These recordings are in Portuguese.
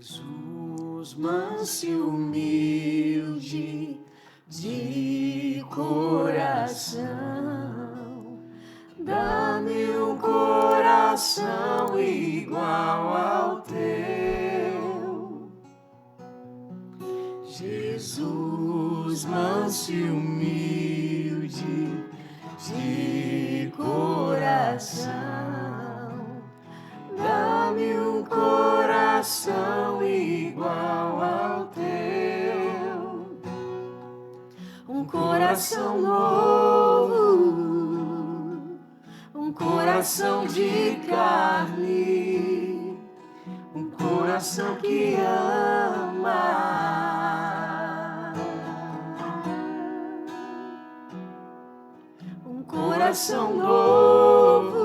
Jesus, manso e humilde de coração, dá-me um coração igual ao teu. Jesus, manso e humilde de coração, dá-me um coração igual ao teu, um coração novo, um coração de carne, um coração que ama. Um coração novo,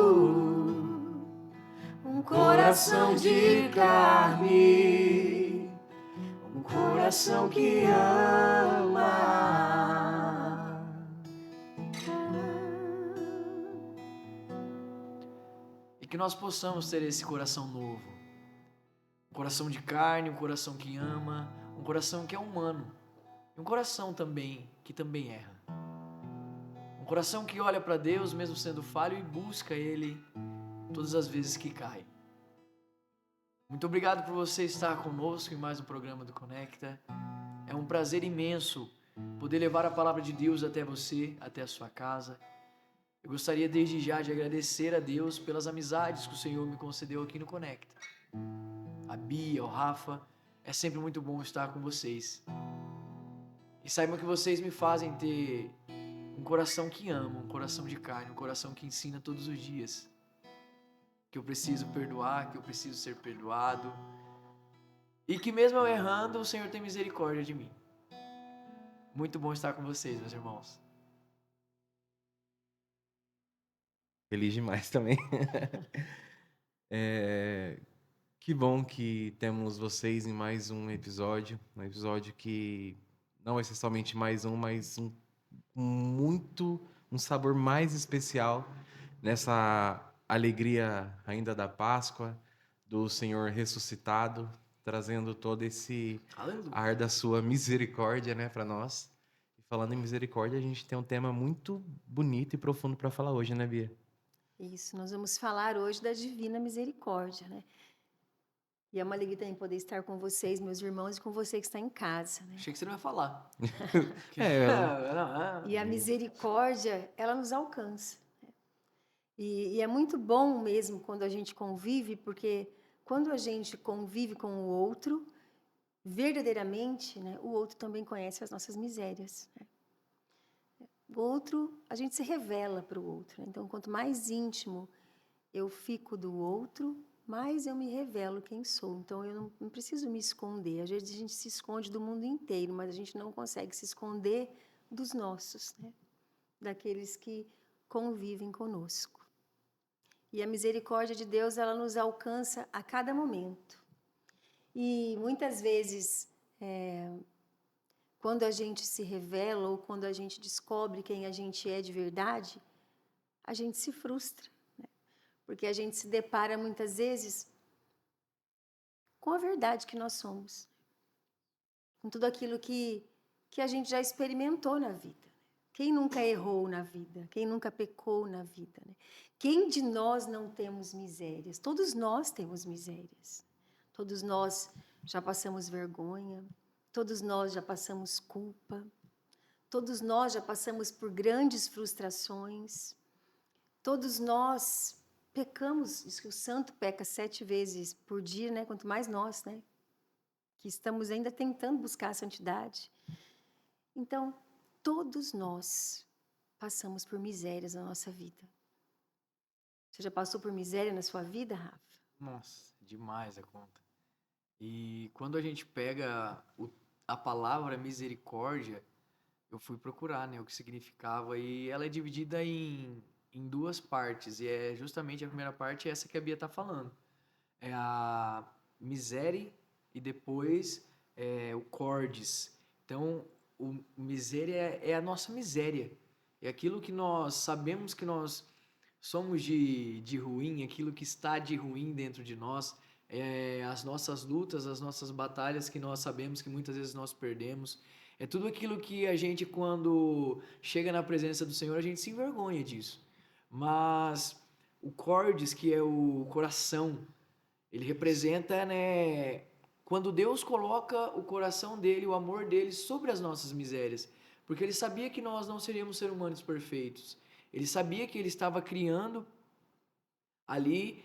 um coração de carne, um coração que ama. E que nós possamos ter esse coração novo, um coração de carne, um coração que ama, um coração que é humano, e um coração também que também erra. Um coração que olha para Deus mesmo sendo falho e busca Ele todas as vezes que cai. Muito obrigado por você estar conosco em mais um programa do Conecta. É um prazer imenso poder levar a palavra de Deus até você, até a sua casa. Eu gostaria desde já de agradecer a Deus pelas amizades que o Senhor me concedeu aqui no Conecta. A Bia, o Rafa, é sempre muito bom estar com vocês. E saibam que vocês me fazem ter um coração que ama, um coração de carne, um coração que ensina todos os dias. Que eu preciso perdoar, que eu preciso ser perdoado. E que mesmo eu errando, o Senhor tem misericórdia de mim. Muito bom estar com vocês, meus irmãos. Feliz demais também. Que bom que temos vocês em mais um episódio que não vai ser somente mais um, mas um sabor mais especial nessa alegria ainda da Páscoa, do Senhor ressuscitado, trazendo todo esse ar da sua misericórdia, né, para nós. E falando em misericórdia, a gente tem um tema muito bonito e profundo para falar hoje, né, Bia? Isso, nós vamos falar hoje da divina misericórdia, né? E é uma alegria também poder estar com vocês, meus irmãos, e com você que está em casa, né? Achei que você não ia falar. E a misericórdia, ela nos alcança. Né? E é muito bom mesmo quando a gente convive, porque quando a gente convive com o outro, verdadeiramente, né, o outro também conhece as nossas misérias. Né? O outro, a gente se revela para o outro. Né? Então, quanto mais íntimo eu fico do outro, mais eu me revelo quem sou. Então, eu não preciso me esconder. Às vezes a gente se esconde do mundo inteiro, mas a gente não consegue se esconder dos nossos, né? Daqueles que convivem conosco. E a misericórdia de Deus, ela nos alcança a cada momento. E muitas vezes, quando a gente se revela ou quando a gente descobre quem a gente é de verdade, a gente se frustra. Porque a gente se depara muitas vezes com a verdade que nós somos, com tudo aquilo que a gente já experimentou na vida. Quem nunca errou na vida? Quem nunca pecou na vida? Né? Quem de nós não temos misérias? Todos nós temos misérias. Todos nós já passamos vergonha, todos nós já passamos culpa, todos nós já passamos por grandes frustrações, todos nós pecamos, diz que o santo peca 7 vezes por dia, né? Quanto mais nós, né? Que estamos ainda tentando buscar a santidade. Então, todos nós passamos por misérias na nossa vida. Você já passou por miséria na sua vida, Rafa? Nossa, demais a conta. E quando a gente pega a palavra misericórdia, eu fui procurar, né, o que significava, e ela é dividida em duas partes, e é justamente a primeira parte essa que a Bia tá falando. É a miséria e depois o cordes. Então, o miséria é a nossa miséria. É aquilo que nós sabemos que nós somos de ruim, aquilo que está de ruim dentro de nós, as nossas lutas, as nossas batalhas que nós sabemos que muitas vezes nós perdemos. É tudo aquilo que a gente, quando chega na presença do Senhor, a gente se envergonha disso. Mas o cordis, que é o coração, ele representa, né, quando Deus coloca o coração dele, o amor dele sobre as nossas misérias. Porque ele sabia que nós não seríamos seres humanos perfeitos. Ele sabia que ele estava criando ali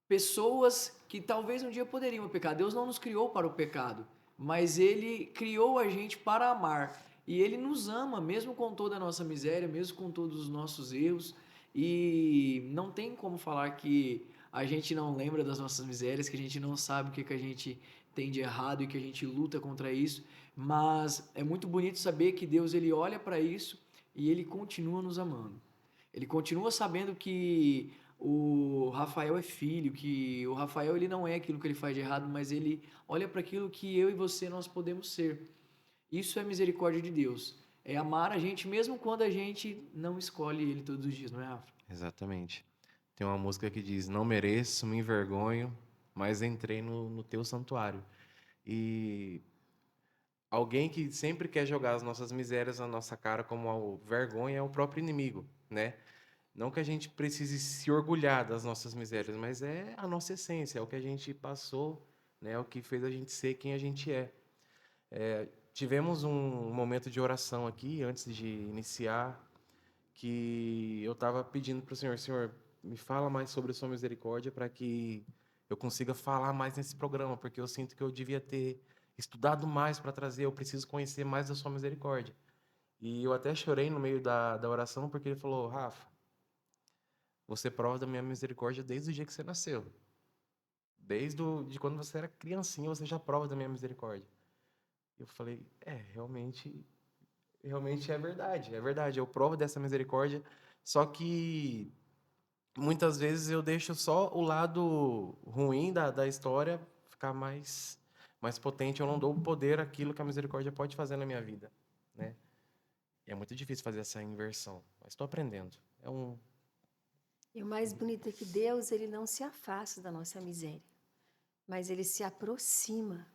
pessoas que talvez um dia poderiam pecar. Deus não nos criou para o pecado, mas Ele criou a gente para amar. E Ele nos ama, mesmo com toda a nossa miséria, mesmo com todos os nossos erros. E não tem como falar que a gente não lembra das nossas misérias, que a gente não sabe o que a gente tem de errado e que a gente luta contra isso. Mas é muito bonito saber que Deus ele olha para isso e Ele continua nos amando. Ele continua sabendo que o Rafael é filho, que o Rafael ele não é aquilo que ele faz de errado, mas ele olha para aquilo que eu e você nós podemos ser. Isso é misericórdia de Deus. É amar a gente mesmo quando a gente não escolhe ele todos os dias, não é, Rafa? Exatamente. Tem uma música que diz: Não mereço, me envergonho, mas entrei no teu santuário. E alguém que sempre quer jogar as nossas misérias na nossa cara como vergonha é o próprio inimigo, né? Não que a gente precise se orgulhar das nossas misérias, mas é a nossa essência, é o que a gente passou, né? É o que fez a gente ser quem a gente é. Tivemos um momento de oração aqui, antes de iniciar, que eu estava pedindo para o Senhor: Senhor, me fala mais sobre a sua misericórdia para que eu consiga falar mais nesse programa, porque eu sinto que eu devia ter estudado mais para trazer, eu preciso conhecer mais da sua misericórdia. E eu até chorei no meio da oração, porque ele falou: Rafa, você prova da minha misericórdia desde o dia que você nasceu. De quando você era criancinha, você já prova da minha misericórdia. Eu falei: realmente é verdade, é verdade. Eu provo dessa misericórdia, só que muitas vezes eu deixo só o lado ruim da história ficar mais potente. Eu não dou o poder àquilo que a misericórdia pode fazer na minha vida, né? E é muito difícil fazer essa inversão, mas estou aprendendo. E o mais bonito é que Deus, ele não se afasta da nossa miséria, mas ele se aproxima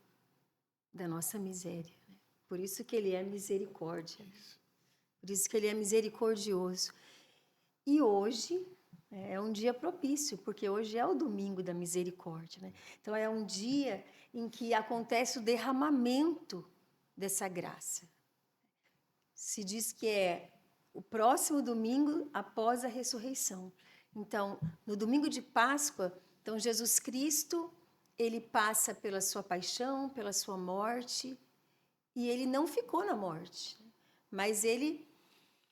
da nossa miséria. Né? Por isso que ele é misericórdia. Por isso que ele é misericordioso. E hoje é um dia propício, porque hoje é o domingo da misericórdia. Né? Então é um dia em que acontece o derramamento dessa graça. Se diz que é o próximo domingo após a ressurreição. Então, no domingo de Páscoa, então Jesus Cristo, ele passa pela sua paixão, pela sua morte, e ele não ficou na morte, mas ele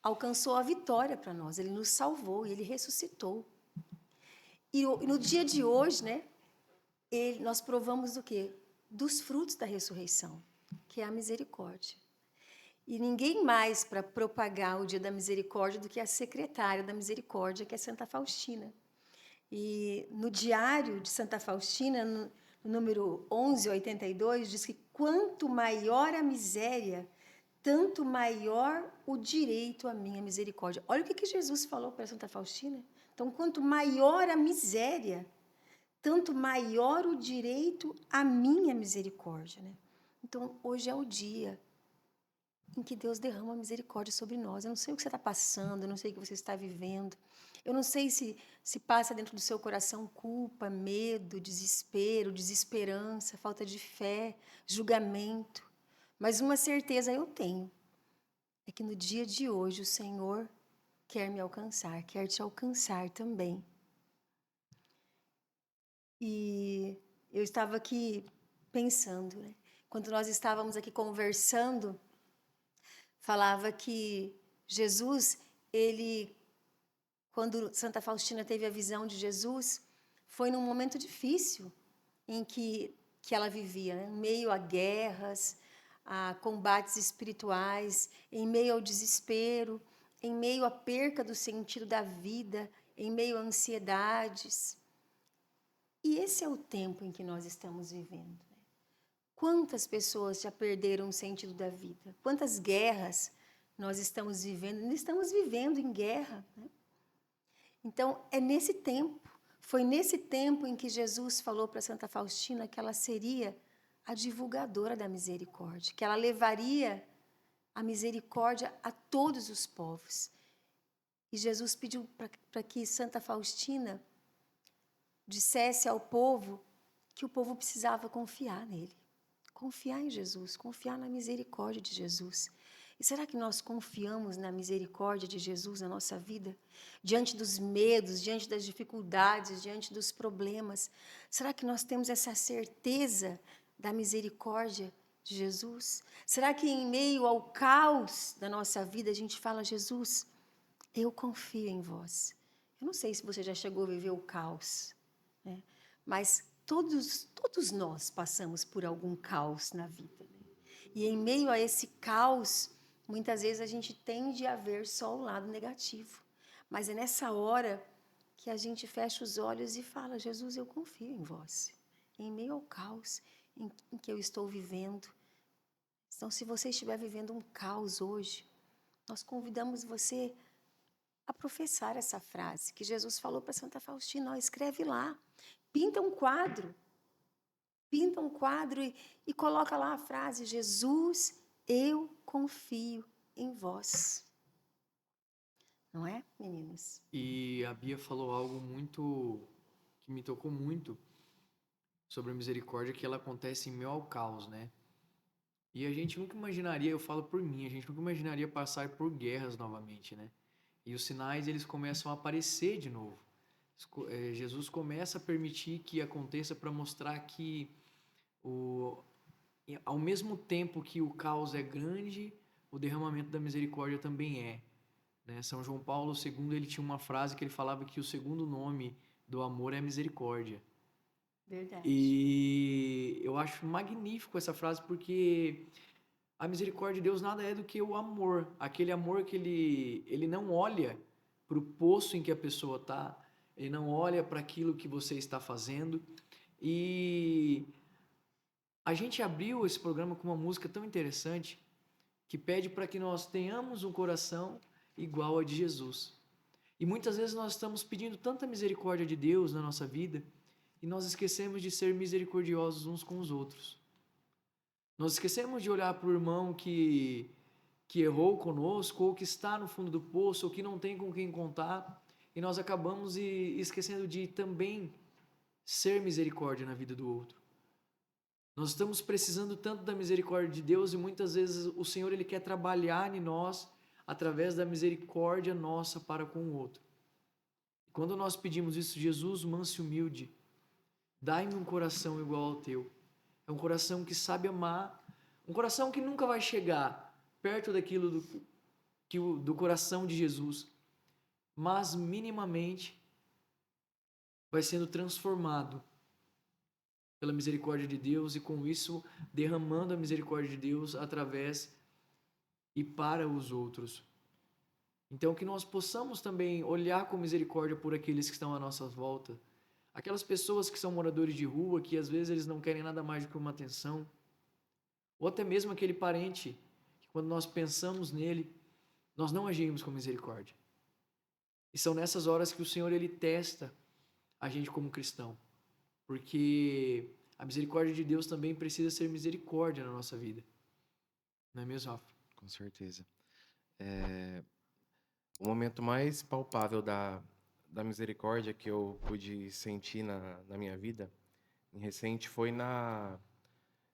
alcançou a vitória para nós, ele nos salvou e ele ressuscitou. E no dia de hoje, né, nós provamos do quê? Dos frutos da ressurreição, que é a misericórdia. E ninguém mais para propagar o dia da misericórdia do que a secretária da misericórdia, que é Santa Faustina. E no diário de Santa Faustina, no número 1182, diz que quanto maior a miséria, tanto maior o direito à minha misericórdia. Olha o que Jesus falou para Santa Faustina. Então, quanto maior a miséria, tanto maior o direito à minha misericórdia. Né? Então, hoje é o dia em que Deus derrama misericórdia sobre nós. Eu não sei o que você está passando, eu não sei o que você está vivendo. Eu não sei se passa dentro do seu coração culpa, medo, desespero, desesperança, falta de fé, julgamento. Mas uma certeza eu tenho, é que no dia de hoje o Senhor quer me alcançar, quer te alcançar também. E eu estava aqui pensando, né? Quando nós estávamos aqui conversando, falava que Jesus, quando Santa Faustina teve a visão de Jesus, foi num momento difícil em que ela vivia, né? Em meio a guerras, a combates espirituais, em meio ao desespero, em meio à perca do sentido da vida, em meio a ansiedades. E esse é o tempo em que nós estamos vivendo. Né? Quantas pessoas já perderam o sentido da vida? Quantas guerras nós estamos vivendo? Ainda estamos vivendo em guerra. Né? Então, é nesse tempo. Foi nesse tempo em que Jesus falou para Santa Faustina que ela seria a divulgadora da misericórdia, que ela levaria a misericórdia a todos os povos. E Jesus pediu para que Santa Faustina dissesse ao povo que o povo precisava confiar nele, confiar em Jesus, confiar na misericórdia de Jesus. E será que nós confiamos na misericórdia de Jesus na nossa vida? Diante dos medos, diante das dificuldades, diante dos problemas, será que nós temos essa certeza da misericórdia de Jesus? Será que em meio ao caos da nossa vida a gente fala: Jesus, eu confio em vós? Eu não sei se você já chegou a viver o caos, né? Mas todos nós passamos por algum caos na vida, né? E em meio a esse caos, muitas vezes a gente tende a ver só o lado negativo. Mas é nessa hora que a gente fecha os olhos e fala: Jesus, eu confio em vós. Em meio ao caos em que eu estou vivendo. Então, se você estiver vivendo um caos hoje, nós convidamos você a professar essa frase que Jesus falou para Santa Faustina: ó, escreve lá, pinta um quadro e coloca lá a frase: Jesus, eu confio em vós. Não é, meninos? E a Bia falou algo muito que me tocou muito sobre a misericórdia, que ela acontece em meio ao caos, né? E a gente nunca imaginaria, eu falo por mim, a gente nunca imaginaria passar por guerras novamente, né? E os sinais, eles começam a aparecer de novo. Jesus começa a permitir que aconteça para mostrar que ao mesmo tempo que o caos é grande, o derramamento da misericórdia também é, né? São João Paulo II, ele tinha uma frase que ele falava que o segundo nome do amor é misericórdia. Verdade. E eu acho magnífico essa frase, porque a misericórdia de Deus nada é do que o amor. Aquele amor que ele não olha para o poço em que a pessoa está, ele não olha para aquilo que você está fazendo. E a gente abriu esse programa com uma música tão interessante que pede para que nós tenhamos um coração igual ao de Jesus. E muitas vezes nós estamos pedindo tanta misericórdia de Deus na nossa vida e nós esquecemos de ser misericordiosos uns com os outros. Nós esquecemos de olhar para o irmão que errou conosco, ou que está no fundo do poço, ou que não tem com quem contar, e nós acabamos esquecendo de também ser misericórdia na vida do outro. Nós estamos precisando tanto da misericórdia de Deus e muitas vezes o Senhor ele quer trabalhar em nós através da misericórdia nossa para com o outro. Quando nós pedimos isso: Jesus, manso e humilde, dai-me um coração igual ao teu. É um coração que sabe amar, um coração que nunca vai chegar perto daquilo do coração de Jesus, mas minimamente vai sendo transformado pela misericórdia de Deus e com isso derramando a misericórdia de Deus através e para os outros. Então que nós possamos também olhar com misericórdia por aqueles que estão à nossa volta, aquelas pessoas que são moradores de rua, que às vezes eles não querem nada mais do que uma atenção, ou até mesmo aquele parente que quando nós pensamos nele, nós não agimos com misericórdia. E são nessas horas que o Senhor ele testa a gente como cristão. Porque a misericórdia de Deus também precisa ser misericórdia na nossa vida. Não é mesmo, Rafa? Com certeza. O momento mais palpável da misericórdia que eu pude sentir na minha vida, em recente, foi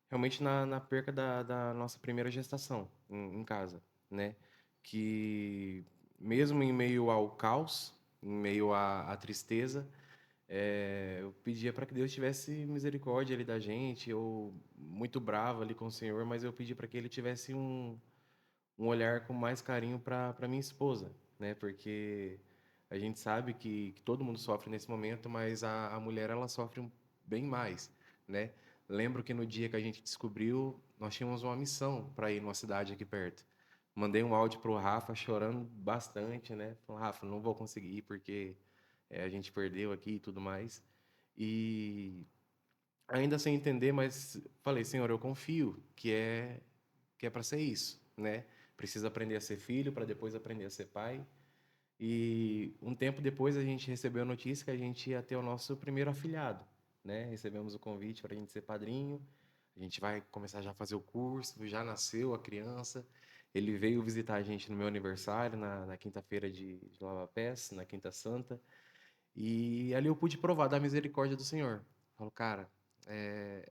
realmente na perca da nossa primeira gestação em casa, né? Que mesmo em meio ao caos, em meio à tristeza, eu pedia para que Deus tivesse misericórdia ali da gente. Eu muito bravo ali com o Senhor, mas eu pedi para que Ele tivesse um olhar com mais carinho para minha esposa, né? Porque a gente sabe que todo mundo sofre nesse momento, mas a mulher ela sofre bem mais, né? Lembro que no dia que a gente descobriu, nós tínhamos uma missão para ir numa cidade aqui perto. Mandei um áudio pro Rafa chorando bastante, né? Falei: Rafa, não vou conseguir ir porque a gente perdeu aqui e tudo mais. E ainda sem entender, mas falei: Senhor, eu confio que é para ser isso, né? Precisa aprender a ser filho para depois aprender a ser pai. E um tempo depois a gente recebeu a notícia que a gente ia ter o nosso primeiro afilhado, né? Recebemos o convite para a gente ser padrinho. A gente vai começar já a fazer o curso, já nasceu a criança. Ele veio visitar a gente no meu aniversário, na quinta-feira de Lava-Pés, na Quinta Santa. E ali eu pude provar da misericórdia do Senhor. Falo, cara,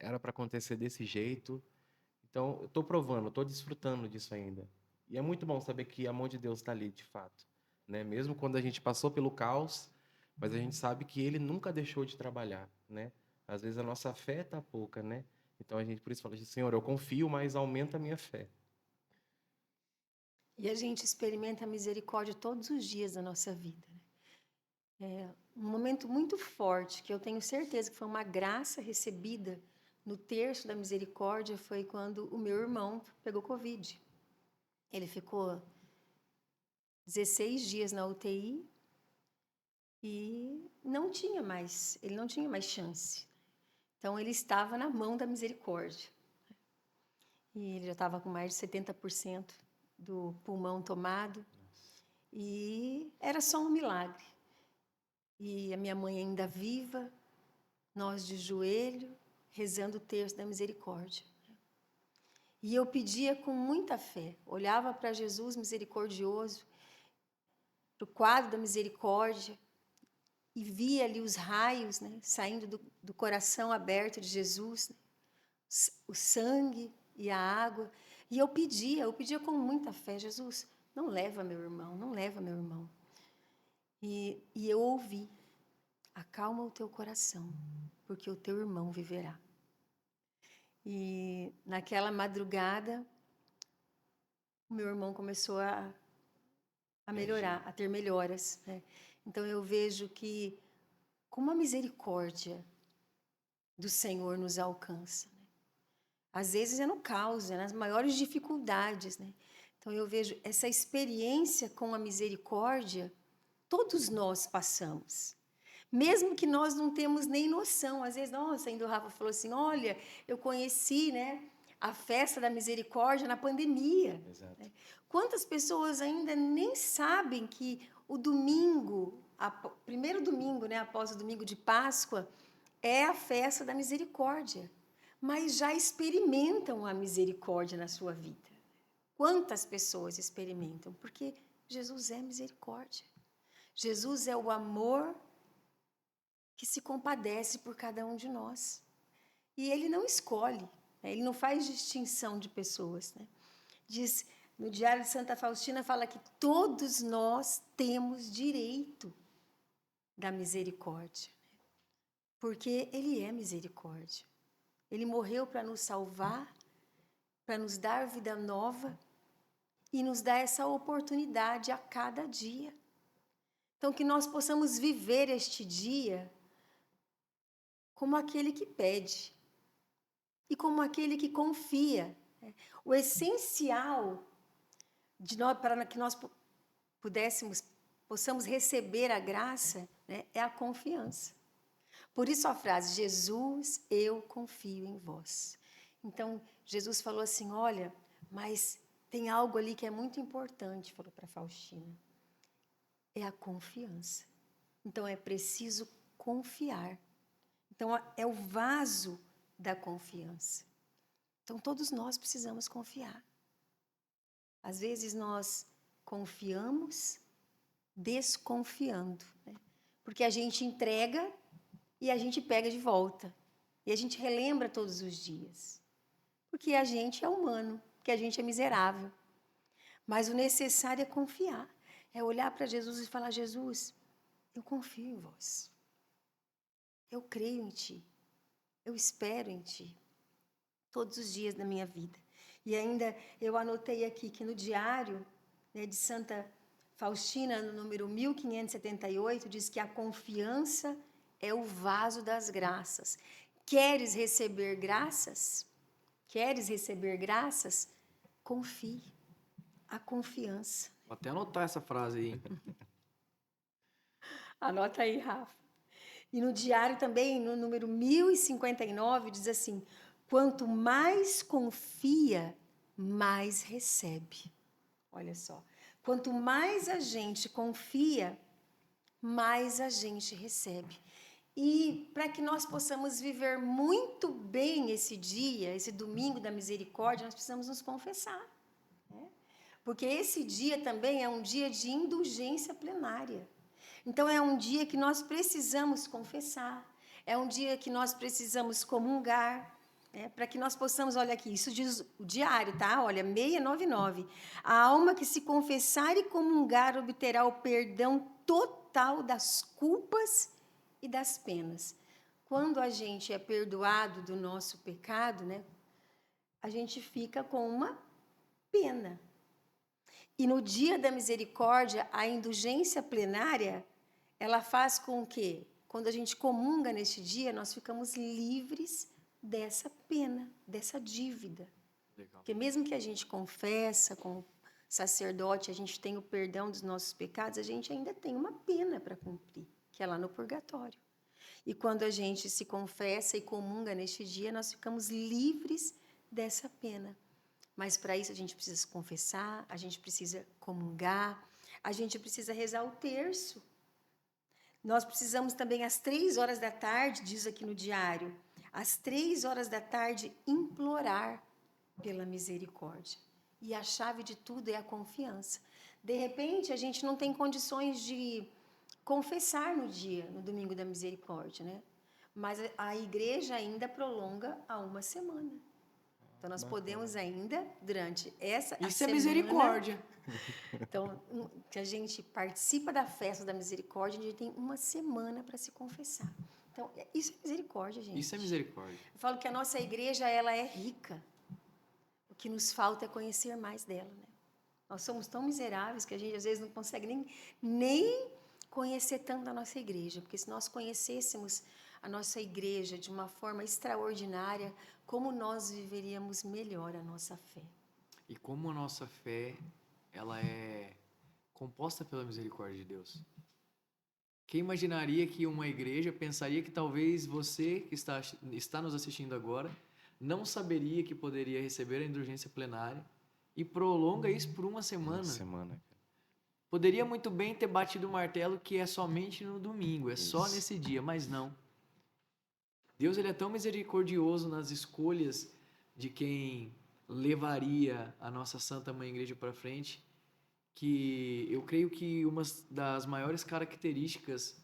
era para acontecer desse jeito. Então, eu estou provando, estou desfrutando disso ainda. E é muito bom saber que a mão de Deus está ali, de fato, né? Mesmo quando a gente passou pelo caos, mas a gente sabe que Ele nunca deixou de trabalhar, né? Às vezes a nossa fé está pouca, né? Então a gente por isso fala assim, Senhor, eu confio, mas aumenta a minha fé. E a gente experimenta a misericórdia todos os dias da nossa vida, né? Um momento muito forte, que eu tenho certeza que foi uma graça recebida no terço da misericórdia, foi quando o meu irmão pegou Covid. Ele ficou 16 dias na UTI e ele não tinha mais chance. Então, ele estava na mão da misericórdia. E ele já estava com mais de 70% do pulmão tomado. E era só um milagre. E a minha mãe ainda viva, nós de joelho, rezando o terço da misericórdia. E eu pedia com muita fé, olhava para Jesus misericordioso, para o quadro da misericórdia, e via ali os raios, né, saindo do coração aberto de Jesus, né, o sangue e a água. E eu pedia com muita fé, Jesus, não leva meu irmão, não leva meu irmão. E eu ouvi, acalma o teu coração, porque o teu irmão viverá. E naquela madrugada, o meu irmão começou a melhorar, a ter melhoras, né? Então eu vejo que como a misericórdia do Senhor nos alcança, né? Às vezes é no caos, é nas maiores dificuldades, né? Então eu vejo essa experiência com a misericórdia, todos nós passamos. Mesmo que nós não temos nem noção. Às vezes, nossa, ainda o Rafa falou assim, olha, eu conheci, né, a festa da misericórdia na pandemia. Exato. Né? Quantas pessoas ainda nem sabem que o domingo, primeiro domingo, né, após o domingo de Páscoa, é a festa da misericórdia, mas já experimentam a misericórdia na sua vida. Quantas pessoas experimentam? Porque Jesus é misericórdia. Jesus é o amor que se compadece por cada um de nós. E ele não escolhe, né? Ele não faz distinção de pessoas, né? Diz, no Diário de Santa Faustina, fala que todos nós temos direito da misericórdia, né? Porque ele é misericórdia. Ele morreu para nos salvar, para nos dar vida nova e nos dar essa oportunidade a cada dia. Então, que nós possamos viver este dia como aquele que pede e como aquele que confia. O essencial de nós, para que nós possamos receber a graça, né, é a confiança. Por isso a frase, Jesus, eu confio em vós. Então, Jesus falou assim, olha, mas tem algo ali que é muito importante, falou para Faustina, é a confiança. Então, é preciso confiar. Então, é o vaso da confiança. Então, todos nós precisamos confiar. Às vezes, nós confiamos desconfiando, né? Porque a gente entrega e a gente pega de volta. E a gente relembra todos os dias. Porque a gente é humano, porque a gente é miserável. Mas o necessário é confiar. É olhar para Jesus e falar, Jesus, eu confio em vós. Eu creio em Ti. Eu espero em Ti. Todos os dias da minha vida. E ainda eu anotei aqui que no diário, né, de Santa Faustina, no número 1578, diz que a confiança é o vaso das graças. Queres receber graças? Queres receber graças? Confie. A confiança. Vou até anotar essa frase aí. Anota aí, Rafa. E no diário também, no número 1059, diz assim, quanto mais confia, mais recebe. Olha só. Quanto mais a gente confia, mais a gente recebe. E para que nós possamos viver muito bem esse dia, esse domingo da misericórdia, nós precisamos nos confessar, né? Porque esse dia também é um dia de indulgência plenária. Então, é um dia que nós precisamos confessar, é um dia que nós precisamos comungar, né? Para que nós possamos, olha aqui, isso diz o diário, tá? Olha, 699. A alma que se confessar e comungar obterá o perdão total das culpas e das penas. Quando a gente é perdoado do nosso pecado, né, a gente fica com uma pena. E no dia da misericórdia, a indulgência plenária, ela faz com que, quando a gente comunga neste dia, nós ficamos livres dessa pena, dessa dívida. Legal. Porque mesmo que a gente confessa com o sacerdote, a gente tem o perdão dos nossos pecados, a gente ainda tem uma pena para cumprir, que é lá no purgatório. E quando a gente se confessa e comunga neste dia, nós ficamos livres dessa pena. Mas para isso a gente precisa se confessar, a gente precisa comungar, a gente precisa rezar o terço. Nós precisamos também, às 3 horas da tarde, diz aqui no diário, às 3 horas da tarde, implorar pela misericórdia. E a chave de tudo é a confiança. De repente, a gente não tem condições de confessar no dia, no domingo da misericórdia, né? Mas a igreja ainda prolonga a 1 semana. Então, nós podemos ainda, durante essa Isso semana, é misericórdia. Então, que a gente participa da festa da misericórdia, a gente tem 1 semana para se confessar. Então, isso é misericórdia, gente. Isso é misericórdia. Eu falo que a nossa igreja, ela é rica. O que nos falta é conhecer mais dela, né? Nós somos tão miseráveis que a gente, às vezes, não consegue nem conhecer tanto a nossa igreja. Porque se nós conhecêssemos a nossa igreja de uma forma extraordinária, como nós viveríamos melhor a nossa fé. E como a nossa fé, ela é composta pela misericórdia de Deus. Quem imaginaria que uma igreja pensaria que talvez você que está nos assistindo agora não saberia que poderia receber a indulgência plenária e prolonga isso por 1 semana. 1 semana, cara. Poderia muito bem ter batido o martelo que é somente no domingo, é só Isso. nesse dia, mas não. Deus, ele é tão misericordioso nas escolhas de quem levaria a nossa Santa Mãe Igreja para frente, que eu creio que uma das maiores características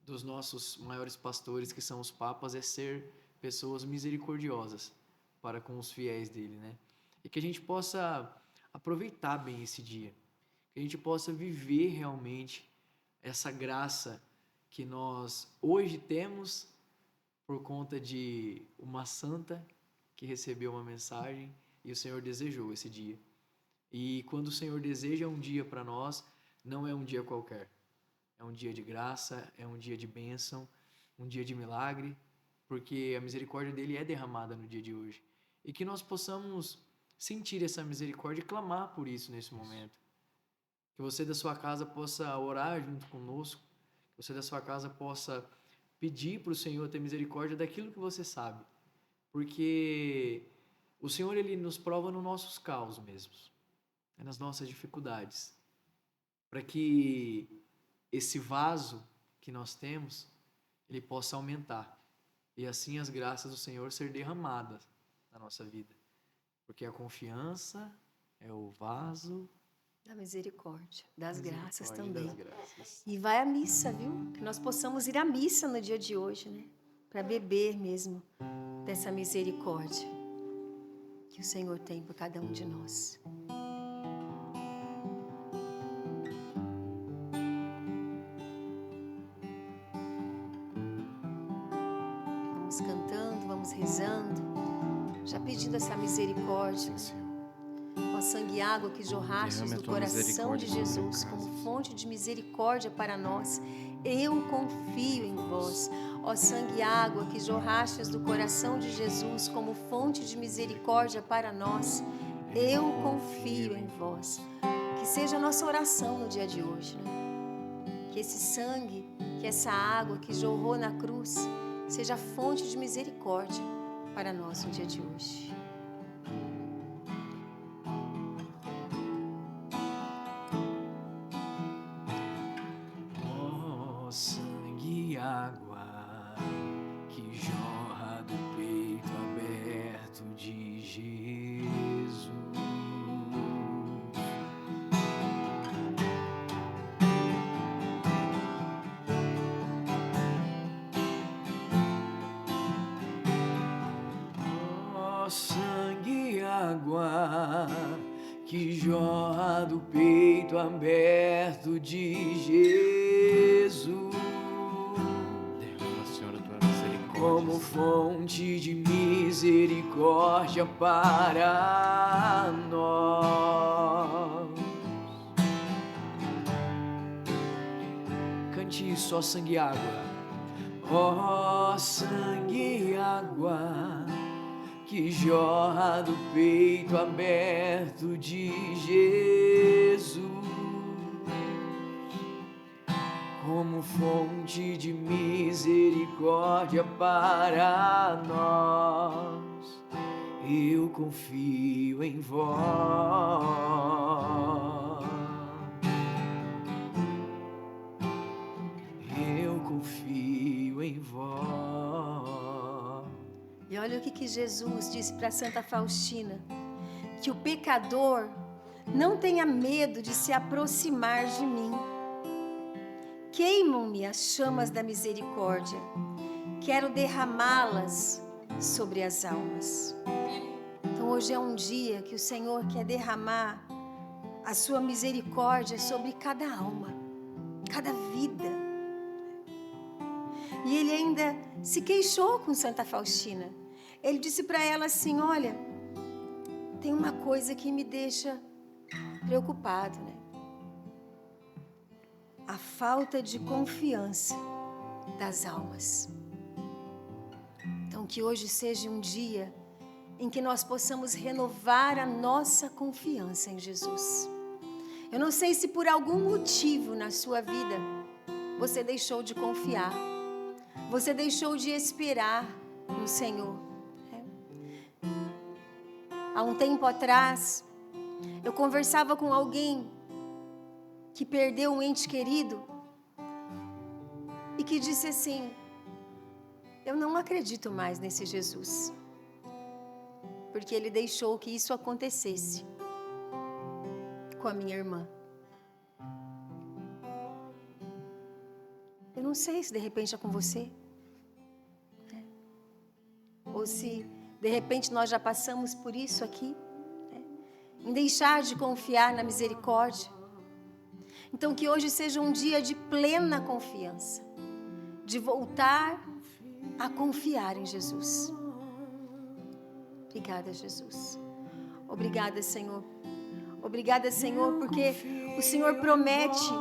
dos nossos maiores pastores, que são os papas, é ser pessoas misericordiosas para com os fiéis dele, né? E que a gente possa aproveitar bem esse dia, que a gente possa viver realmente essa graça que nós hoje temos por conta de uma santa que recebeu uma mensagem e o Senhor desejou esse dia. E quando o Senhor deseja um dia para nós, não é um dia qualquer. É um dia de graça, é um dia de bênção, um dia de milagre, porque a misericórdia dele é derramada no dia de hoje. E que nós possamos sentir essa misericórdia e clamar por isso nesse momento. Que você da sua casa possa orar junto conosco, que você da sua casa possa pedir para o Senhor ter misericórdia daquilo que você sabe. Porque o Senhor, ele nos prova nos nossos caos mesmos, nas nossas dificuldades, para que esse vaso que nós temos, ele possa aumentar. E assim as graças do Senhor ser derramadas na nossa vida. Porque a confiança é o vaso da misericórdia, das graças também. Das graças. E vai à missa, viu? Que nós possamos ir à missa no dia de hoje, né? Para beber mesmo dessa misericórdia que o Senhor tem por cada um de nós. Vamos cantando, vamos rezando, já pedindo essa misericórdia. Ó sangue e água que jorrastes do coração de Jesus como fonte de misericórdia para nós, eu confio em vós. Ó sangue e água que jorrastes do coração de Jesus como fonte de misericórdia para nós, eu confio em vós. Que seja a nossa oração no dia de hoje, né? Que esse sangue, que essa água que jorrou na cruz, seja fonte de misericórdia para nós no dia de hoje. Ó sangue e água que jorra do peito aberto de Jesus, Derrama, Senhor, a tua misericórdia. como fonte de misericórdia para nós. Cante isso, ó sangue e água. Ó sangue e água que jorra do peito aberto de Jesus, como fonte de misericórdia para nós, eu confio em vós. Eu confio em vós. E olha o que Jesus disse para Santa Faustina: que o pecador não tenha medo de se aproximar de mim. Queimam-me as chamas da misericórdia, quero derramá-las sobre as almas. Então hoje é um dia que o Senhor quer derramar a sua misericórdia sobre cada alma, cada vida. E ele ainda se queixou com Santa Faustina. Ele disse para ela assim: olha, tem uma coisa que me deixa preocupado, né? A falta de confiança das almas. Então que hoje seja um dia em que nós possamos renovar a nossa confiança em Jesus. Eu não sei se por algum motivo na sua vida você deixou de confiar, você deixou de esperar no Senhor. Há um tempo atrás, eu conversava com alguém que perdeu um ente querido e que disse assim: eu não acredito mais nesse Jesus, porque ele deixou que isso acontecesse com a minha irmã. Eu não sei se de repente é com você, né? Ou se de repente nós já passamos por isso aqui, né? Em deixar de confiar na misericórdia. Então que hoje seja um dia de plena confiança, de voltar a confiar em Jesus. Obrigada, Jesus. Obrigada, Senhor. Obrigada, Senhor, porque o Senhor promete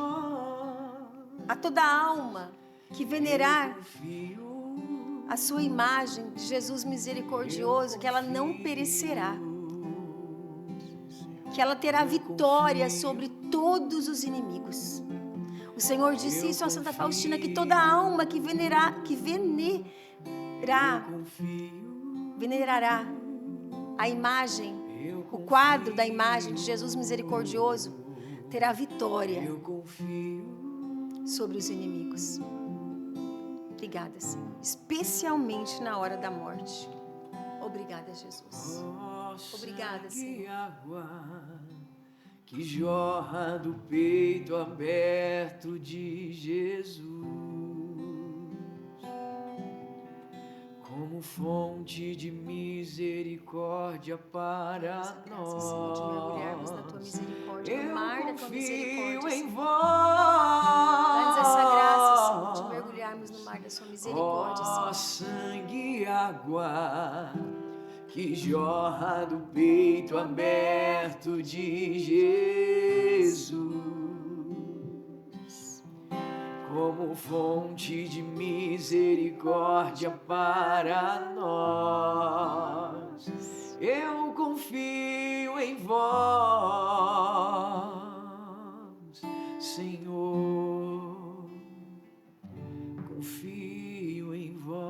a toda alma que venerar a sua imagem de Jesus misericordioso, que ela não perecerá, que ela terá vitória sobre todos os inimigos. O Senhor disse isso a Santa Faustina, que toda alma que venerará a imagem, o quadro da imagem de Jesus misericordioso, terá vitória sobre os inimigos. Obrigada, Senhor, especialmente na hora da morte. Obrigada, Jesus. Obrigada, Senhor. Que jorra do peito aberto de Jesus, como fonte de misericórdia para nós. Senhor, de mergulharmos na tua misericórdia, no mar da tua misericórdia, em Senhor. vós. Dá-nos essa graça, Senhor, de mergulharmos no mar da sua misericórdia, Senhor. Ó sangue e água que jorra do peito aberto de Jesus, como fonte de misericórdia para nós. Eu confio em vós, Senhor, confio em vós.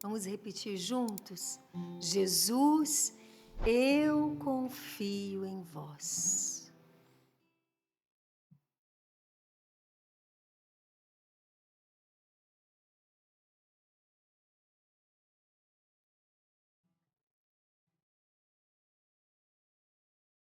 Vamos repetir juntos? Jesus, eu confio em vós.